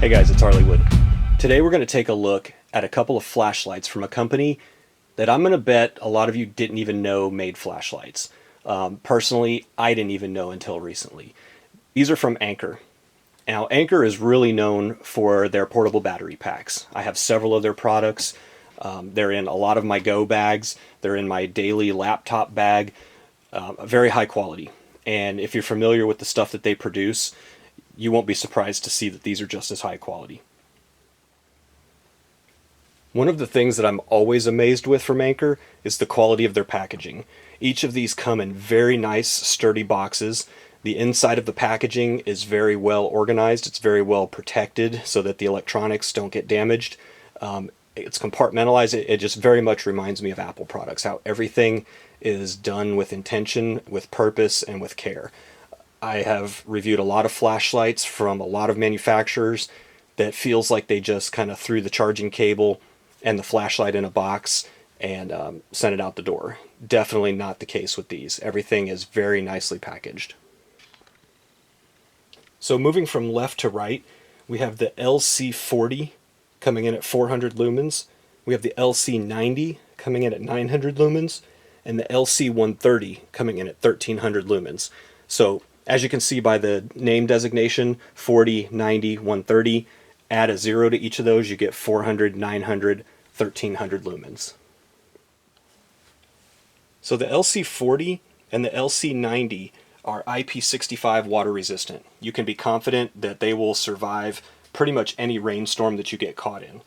Hey guys, it's Harleywood. Today we're going to take a look at a couple of flashlights from a company that I'm going to bet a lot of you didn't even know made flashlights. Personally, I didn't even know until recently. These are from Anker. Now, Anker is really known for their portable battery packs. I have several of their products. They're in a lot of my go bags. They're in my daily laptop bag. Very high quality. And if you're familiar with the stuff that they produce, you won't be surprised to see that these are just as high quality. One of the things that I'm always amazed with from Anker is the quality of their packaging. Each of these come in very nice, sturdy boxes. The inside of the packaging is very well organized. It's very well protected so that the electronics don't get damaged. It's compartmentalized. It just very much reminds me of Apple products, how everything is done with intention, with purpose, and with care. I have reviewed a lot of flashlights from a lot of manufacturers that feels like they just kind of threw the charging cable and the flashlight in a box and sent it out the door. Definitely not the case with these. Everything is very nicely packaged. So moving from left to right, we have the LC40 coming in at 400 lumens. We have the LC90 coming in at 900 lumens, and the LC130 coming in at 1300 lumens. So as you can see by the name designation, 40, 90, 130, add a 0 to each of those, you get 400, 900, 1300 lumens. So the LC40 and the LC90 are IP65 water resistant. You can be confident that they will survive pretty much any rainstorm that you get caught in.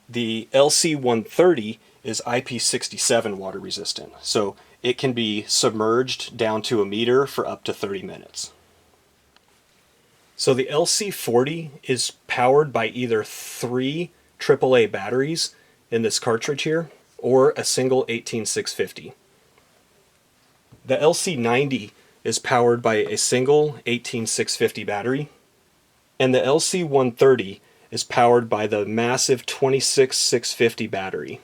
The LC130 is IP67 water resistant, so it can be submerged down to a meter for up to 30 minutes. So the LC40 is powered by either 3 AAA batteries in this cartridge here, or a single 18650. The LC90 is powered by a single 18650 battery, and the LC130 is powered by the massive 26650 battery.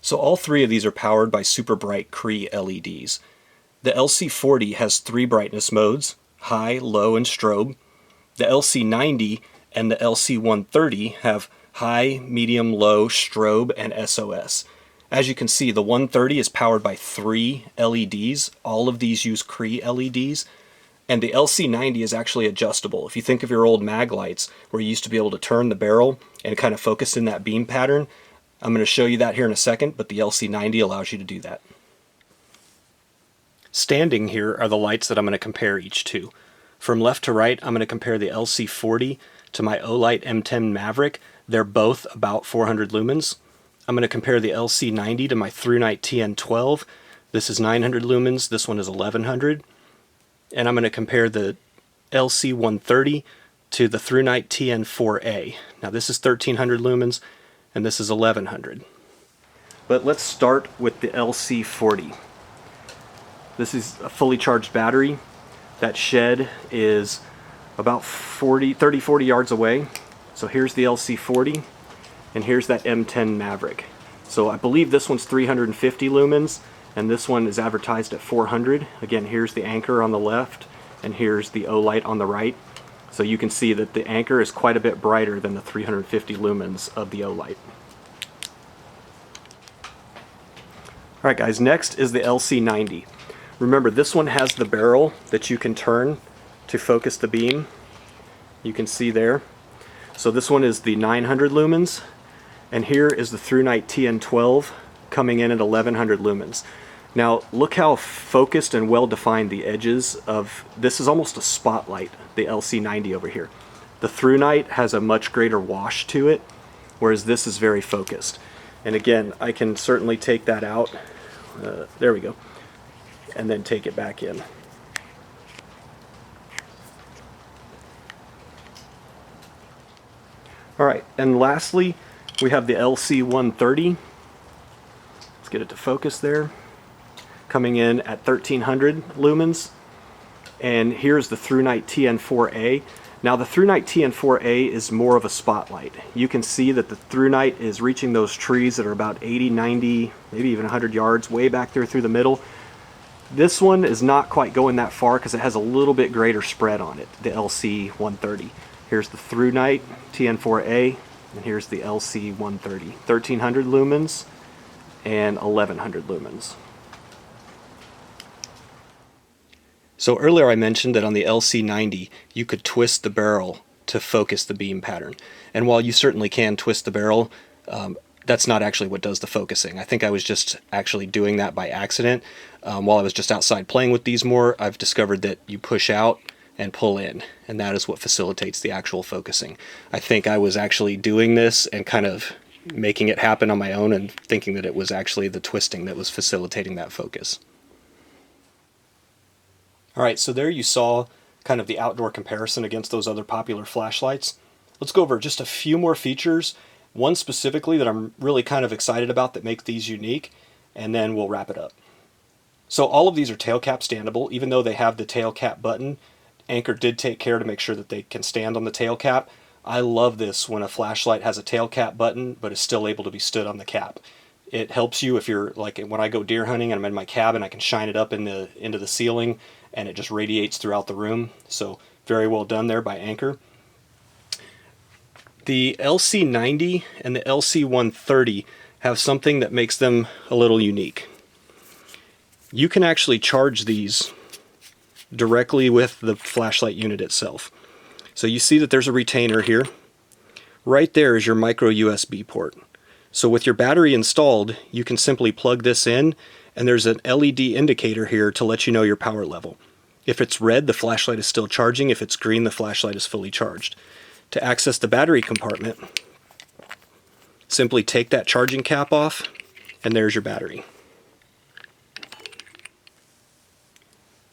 So all 3 of these are powered by super bright Cree LEDs. The LC40 has 3 brightness modes, high, low, and strobe. The LC90 and the LC130 have high, medium, low, strobe, and SOS. As you can see, the 130 is powered by 3 LEDs. All of these use Cree LEDs. And the LC90 is actually adjustable. If you think of your old mag lights where you used to be able to turn the barrel and kind of focus in that beam pattern, I'm going to show you that here in a second, but the LC90 allows you to do that. Standing here are the lights that I'm going to compare each to. From left to right, I'm going to compare the LC40 to my Olight M10 Maverick. They're both about 400 lumens. I'm going to compare the LC90 to my ThruNite TN12. This is 900 lumens, this one is 1100. And I'm going to compare the LC130 to the ThruNite TN4A. Now this is 1300 lumens, and this is 1100. But let's start with the LC40. This is a fully charged battery. That shed is about 30-40 yards away. So here's the LC40, and here's that M10 Maverick. So I believe this one's 350 lumens, and this one is advertised at 400. Again, here's the Anker on the left, and here's the Olight on the right. So you can see that the Anker is quite a bit brighter than the 350 lumens of the Olight. Alright guys, next is the LC90. Remember, this one has the barrel that you can turn to focus the beam. You can see there. So this one is the 900 lumens, and here is the ThruNite TN12 coming in at 1100 lumens. Now look how focused and well defined the edges of this is. Almost a spotlight, the LC90 over here. The ThruNite has a much greater wash to it, whereas this is very focused. And again, I can certainly take that out. There we go. And then take it back in. Alright, and lastly, we have the LC130. Let's get it to focus there. Coming in at 1300 lumens. And here's the ThruNite TN4A. Now the ThruNite TN4A is more of a spotlight. You can see that the ThruNite is reaching those trees that are about 80, 90, maybe even 100 yards way back there through the middle. This one is not quite going that far because it has a little bit greater spread on it, the LC130. Here's the through night TN4A, and here's the LC130. 1300 lumens and 1100 lumens. So earlier I mentioned that on the LC90 you could twist the barrel to focus the beam pattern. And while you certainly can twist the barrel, that's not actually what does the focusing. I think I was just actually doing that by accident. While I was just outside playing with these more, I've discovered that you push out and pull in, and that is what facilitates the actual focusing. I think I was actually doing this and kind of making it happen on my own and thinking that it was actually the twisting that was facilitating that focus. Alright, so there you saw kind of the outdoor comparison against those other popular flashlights. Let's go over just a few more features, one specifically that I'm really kind of excited about that makes these unique, and then we'll wrap it up. So all of these are tail cap standable, even though they have the tail cap button. Anker did take care to make sure that they can stand on the tail cap. I love this when a flashlight has a tail cap button but is still able to be stood on the cap. It helps you if you're like when I go deer hunting and I'm in my cabin, I can shine it up into the ceiling and it just radiates throughout the room. So very well done there by Anker. The LC90 and the LC130 have something that makes them a little unique. You can actually charge these directly with the flashlight unit itself. So you see that there's a retainer here. Right there is your micro USB port. So with your battery installed, you can simply plug this in, and there's an LED indicator here to let you know your power level. If it's red, the flashlight is still charging. If it's green, the flashlight is fully charged. To access the battery compartment, simply take that charging cap off, and there's your battery.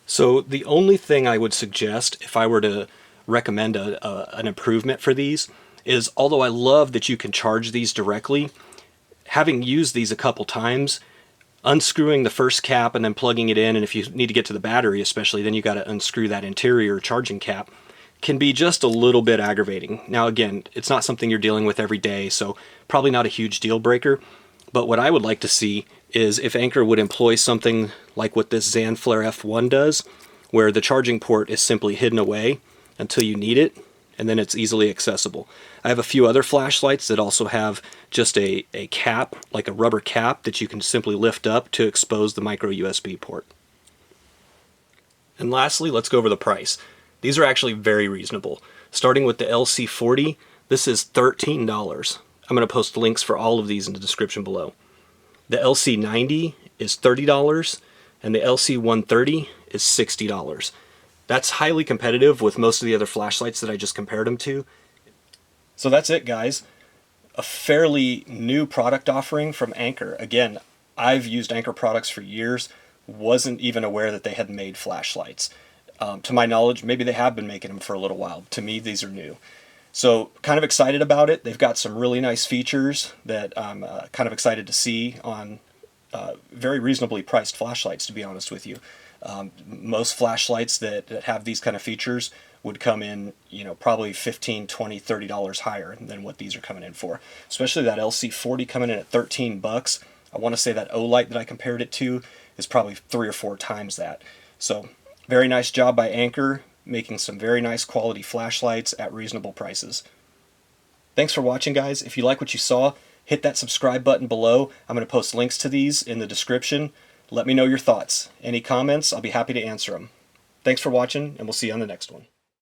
So the only thing I would suggest if I were to recommend an improvement for these is, although I love that you can charge these directly, having used these a couple times, unscrewing the first cap and then plugging it in, and if you need to get to the battery especially, then you got to unscrew that interior charging cap, can be just a little bit aggravating. Now again, it's not something you're dealing with every day, so probably not a huge deal breaker. But what I would like to see is if Anker would employ something like what this Zanflare F1 does, where the charging port is simply hidden away until you need it, and then it's easily accessible. I have a few other flashlights that also have just a cap, like a rubber cap, that you can simply lift up to expose the micro USB port. And lastly, let's go over the price. These are actually very reasonable. Starting with the LC40, this is $13. I'm going to post links for all of these in the description below. The LC90 is $30, and the LC130 is $60. That's highly competitive with most of the other flashlights that I just compared them to. So that's it, guys. A fairly new product offering from Anker. Again, I've used Anker products for years, wasn't even aware that they had made flashlights. To my knowledge, maybe they have been making them for a little while. To me, these are new. So kind of excited about it. They've got some really nice features that I'm kind of excited to see on very reasonably priced flashlights, to be honest with you. Most flashlights that have these kind of features would come in, probably $15, $20, $30 higher than what these are coming in for. Especially that LC40 coming in at $13. I want to say that O-Light that I compared it to is probably 3 or 4 times that. So very nice job by Anker, making some very nice quality flashlights at reasonable prices. Thanks for watching, guys. If you like what you saw, hit that subscribe button below. I'm going to post links to these in the description. Let me know your thoughts. Any comments, I'll be happy to answer them. Thanks for watching, and we'll see you on the next one.